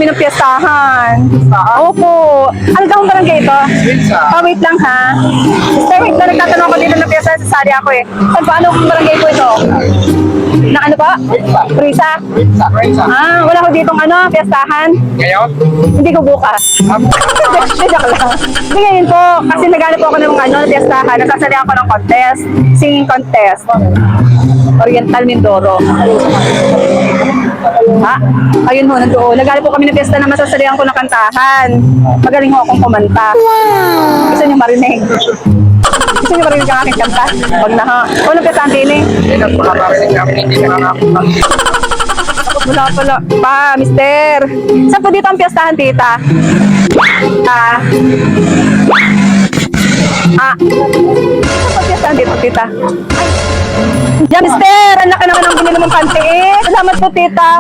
kami ng piyestahan. Opo. Ano daw ang barangay ito? Wait lang ha. Sister, wait lang. Nagtatanong ako dito ng piyestahan. Sasali ako eh. Saan pa? Anong barangay po ito? Na ano pa? Risa? Ah, wala ko ditong ano, piyestahan. Ngayon? Hindi ko bukas. Joke lang. Hindi ngayon po. Kasi nagano po ako ng ano, piyestahan. Nagsasali ako ng contest. Singing contest. Oriental Mindoro. Ha? Ayun ho, nandoon. Nagano po kami ng piyesta na masasalihan ko ng kantahan. Magaling ho akong kumanta. Gusto niyo marinig? Gusto niyo marinig ang aking kanta? Huwag na ha. O, anong piyestahan din eh? Hindi na makaparinig namin, hindi na nakakapag. Wala pala. Pa, mister. Saan po dito ang piyestahan, tita? Ah. Ah. Saan po piyestahan dito, tita? Ay. Yan, mister. Ang laki naman ang binili mong panty eh. Salamat po, tita.